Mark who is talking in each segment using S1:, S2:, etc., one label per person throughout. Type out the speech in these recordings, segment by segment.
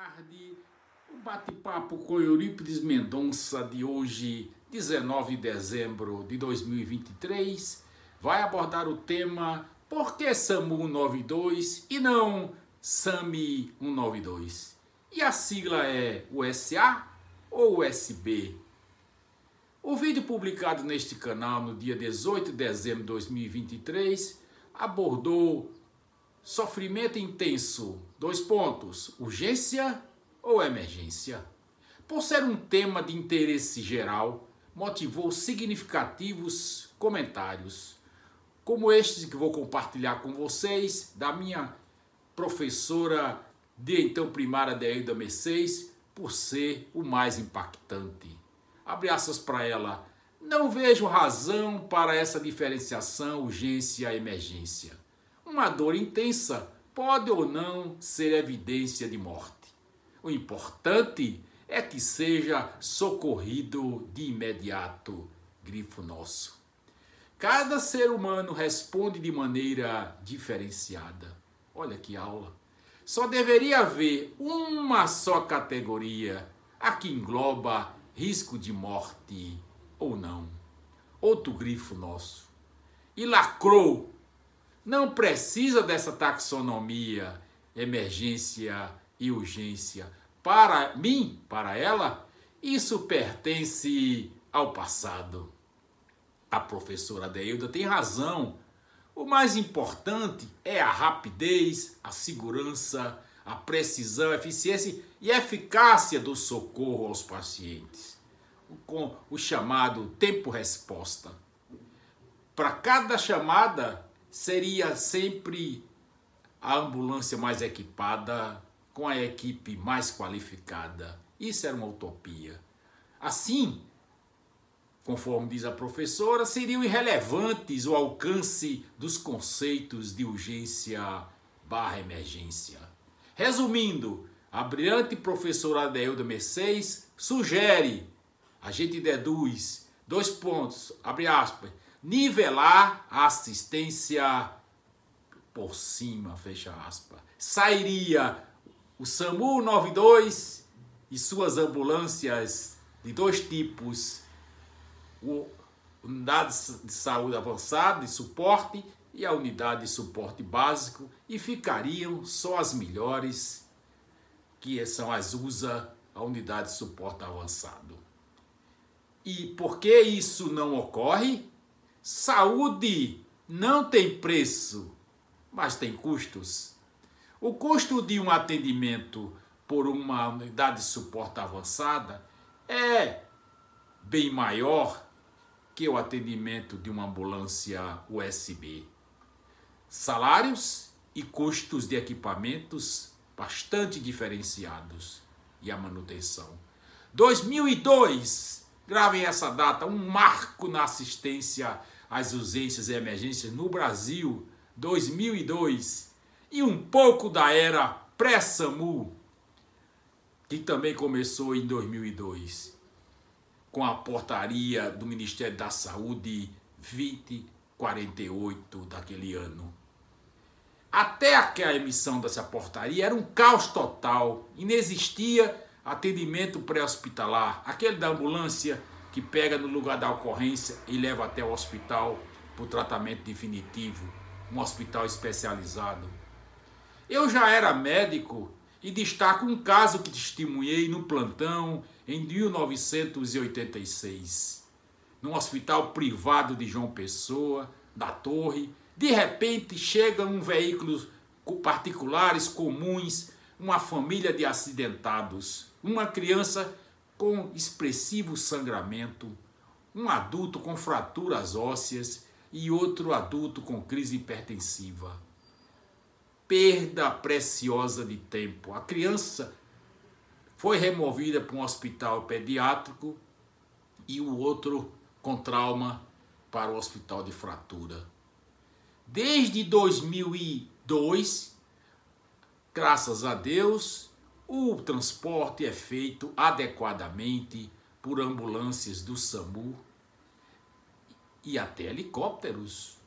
S1: tarde. O bate-papo com Eurípides Mendonça de hoje, 19 de dezembro de 2023, vai abordar o tema Por que SAMU 192 e não SAMI 192? E a sigla é USA ou USB? O vídeo publicado neste canal no dia 18 de dezembro de 2023 abordou sofrimento intenso, urgência ou emergência? Por ser um tema de interesse geral, motivou significativos comentários, como este que vou compartilhar com vocês, da minha professora de então primária Adeilda Mercedes, por ser o mais impactante. Abre aspas para ela: não vejo razão para essa diferenciação urgência e emergência. Uma dor intensa pode ou não ser evidência de morte. O importante é que seja socorrido de imediato. Grifo nosso. Cada ser humano responde de maneira diferenciada. Olha que aula. Só deveria haver uma só categoria, a que engloba risco de morte ou não. Outro grifo nosso. E lacrou. Não precisa dessa taxonomia, emergência e urgência. Para mim, para ela, isso pertence ao passado. A professora Adeilda tem razão. O mais importante é a rapidez, a segurança, a precisão, a eficiência e a eficácia do socorro aos pacientes, com o chamado tempo-resposta. Para cada chamada, seria sempre a ambulância mais equipada, com a equipe mais qualificada. Isso era uma utopia. Assim, conforme diz a professora, seriam irrelevantes o alcance dos conceitos de urgência/emergência. Resumindo, a brilhante professora Adeilda Mercedes sugere, a gente deduz, abre aspas, nivelar a assistência por cima, fecha aspas. Sairia o SAMU 92 e suas ambulâncias de dois tipos, unidade de saúde avançada, de suporte, e a unidade de suporte básico, e ficariam só as melhores, que são as USA, a unidade de suporte avançado. E por que isso não ocorre? Saúde não tem preço, mas tem custos. O custo de um atendimento por uma unidade de suporte avançada é bem maior que o atendimento de uma ambulância USB. Salários e custos de equipamentos bastante diferenciados, e a manutenção. 2002, gravem essa data, um marco na assistência às urgências e emergências no Brasil, 2002, e um pouco da era pré-SAMU, que também começou em 2002, com a portaria do Ministério da Saúde 2048 daquele ano. Até aquela emissão dessa portaria era um caos total, inexistia atendimento pré-hospitalar, aquele da ambulância que pega no lugar da ocorrência e leva até o hospital para o tratamento definitivo, um hospital especializado. Eu já era médico e destaco um caso que testemunhei no plantão em 1986, num hospital privado de João Pessoa, da Torre. De repente chegam veículos particulares comuns, uma família de acidentados, uma criança com expressivo sangramento, um adulto com fraturas ósseas e outro adulto com crise hipertensiva. Perda preciosa de tempo. A criança foi removida para um hospital pediátrico e o outro com trauma para o hospital de fratura. Desde 2002, graças a Deus, o transporte é feito adequadamente por ambulâncias do SAMU e até helicópteros,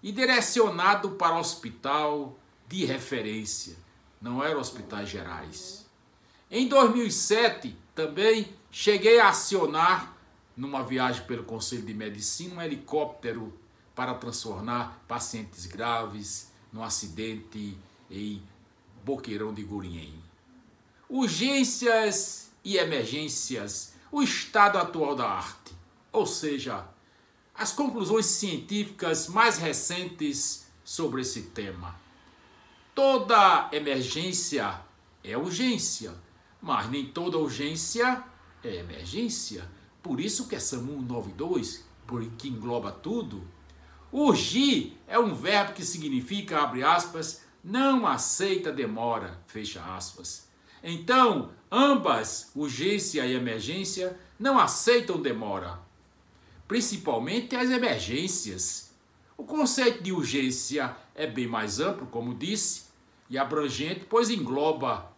S1: e direcionado para o hospital de referência, não eram hospitais gerais. Em 2007, também cheguei a acionar, numa viagem pelo Conselho de Medicina, um helicóptero para transformar pacientes graves num acidente em Boqueirão de Gurinhém. Urgências e emergências, o estado atual da arte, ou seja, as conclusões científicas mais recentes sobre esse tema. Toda emergência é urgência, mas nem toda urgência é emergência. Por isso que é SAMU 192, porque engloba tudo. Urgir é um verbo que significa, abre aspas, não aceita demora, fecha aspas. Então, ambas, urgência e emergência, não aceitam demora, principalmente as emergências. O conceito de urgência é bem mais amplo, como disse, e abrangente, pois engloba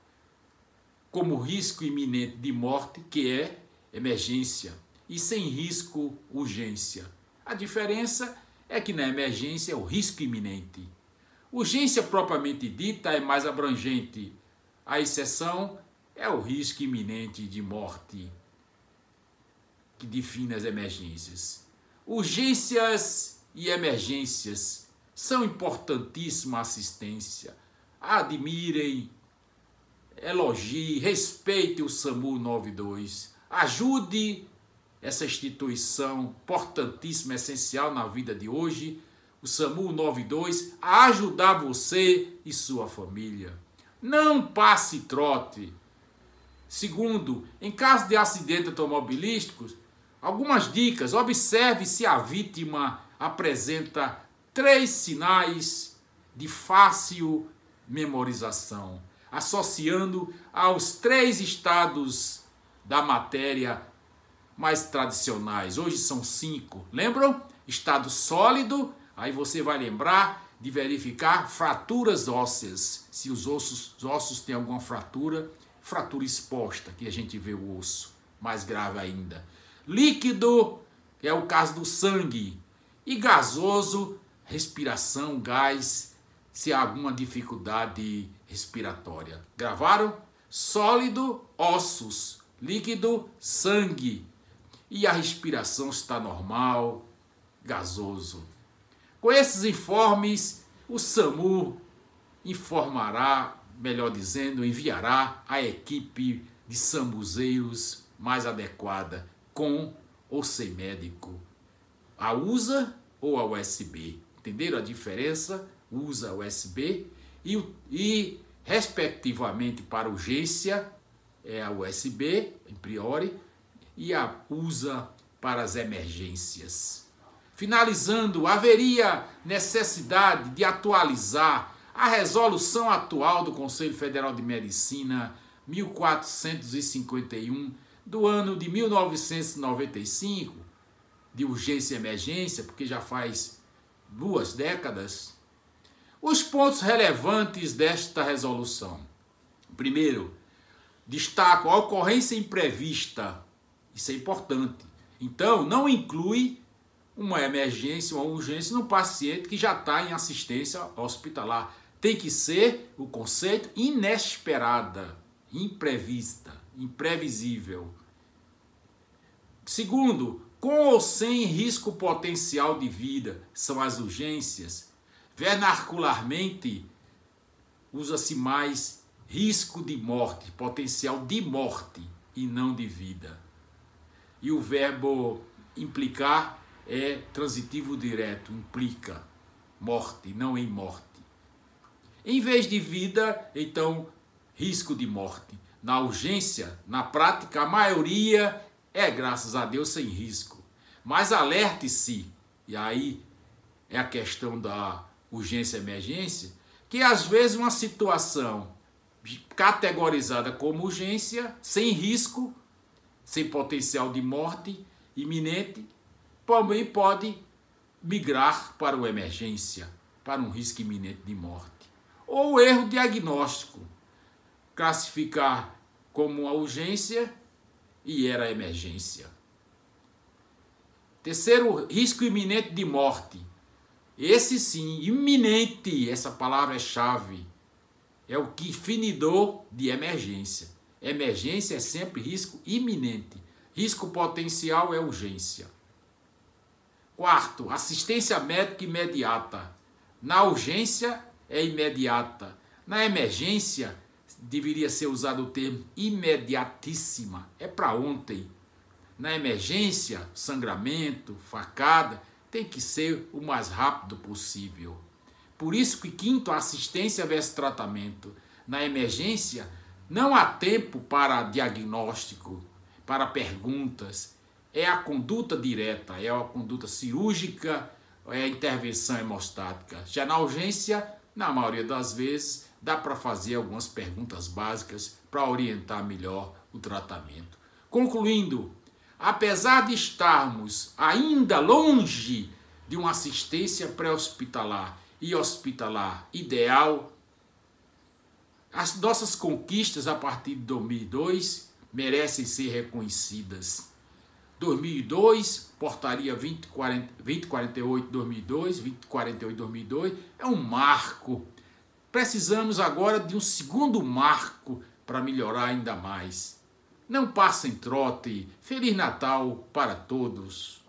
S1: como risco iminente de morte, que é emergência, e sem risco, urgência. A diferença é que na emergência é o risco iminente. Urgência propriamente dita é mais abrangente. A exceção é o risco iminente de morte, que define as emergências. Urgências e emergências são importantíssima assistência. Admirem, elogiem, respeitem o SAMU 92. Ajude essa instituição importantíssima, essencial na vida de hoje, o SAMU 92, a ajudar você e sua família. Não passe trote. Segundo, em caso de acidente automobilístico, algumas dicas. Observe se a vítima apresenta 3 sinais de fácil memorização, associando aos 3 estados da matéria mais tradicionais. Hoje são 5. Lembram? Estado sólido, aí você vai lembrar de verificar fraturas ósseas. Se os ossos têm alguma fratura exposta, que a gente vê o osso, mais grave ainda. Líquido, é o caso do sangue. E gasoso, respiração, gás, se há alguma dificuldade respiratória. Gravaram? Sólido, ossos. Líquido, sangue. E a respiração está normal, gasoso. Com esses informes, o SAMU informará, melhor dizendo, enviará a equipe de SAMUzeiros mais adequada, com ou sem médico. A USA ou a USB. Entenderam a diferença? USA, USB e respectivamente, para urgência, é a USB, em priori, e a USA para as emergências. Finalizando, haveria necessidade de atualizar a resolução atual do Conselho Federal de Medicina 1451 do ano de 1995, de urgência e emergência, porque já faz 2 décadas. Os pontos relevantes desta resolução. Primeiro, destaco a ocorrência imprevista. Isso é importante. Então, não inclui uma emergência, uma urgência no paciente que já está em assistência hospitalar. Tem que ser o conceito inesperada, imprevista, imprevisível. Segundo, com ou sem risco potencial de vida, são as urgências. Vernacularmente, usa-se mais risco de morte, potencial de morte e não de vida. E o verbo implicar é transitivo direto, implica morte, não em morte. Em vez de vida, então, risco de morte. Na urgência, na prática, a maioria é, graças a Deus, sem risco. Mas alerte-se, e aí é a questão da urgência e emergência, que às vezes uma situação categorizada como urgência, sem risco, sem potencial de morte iminente, também pode migrar para uma emergência, para um risco iminente de morte. Ou erro diagnóstico, classificar como uma urgência e era emergência. Terceiro, risco iminente de morte. Esse sim, iminente, essa palavra é chave, é o que finidor de emergência. Emergência é sempre risco iminente. Risco potencial é urgência. Quarto, assistência médica imediata. Na urgência é imediata. Na emergência deveria ser usado o termo imediatíssima. É para ontem. Na emergência, sangramento, facada, tem que ser o mais rápido possível. Por isso que quinto, assistência versus tratamento. Na emergência, não há tempo para diagnóstico, para perguntas. É a conduta direta, é a conduta cirúrgica, é a intervenção hemostática. Já na urgência, na maioria das vezes, dá para fazer algumas perguntas básicas para orientar melhor o tratamento. Concluindo, apesar de estarmos ainda longe de uma assistência pré-hospitalar e hospitalar ideal, as nossas conquistas a partir de 2002 merecem ser reconhecidas. 2002, portaria 2048-2002, 2048-2002, é um marco. Precisamos agora de um segundo marco para melhorar ainda mais. Não passem trote. Feliz Natal para todos.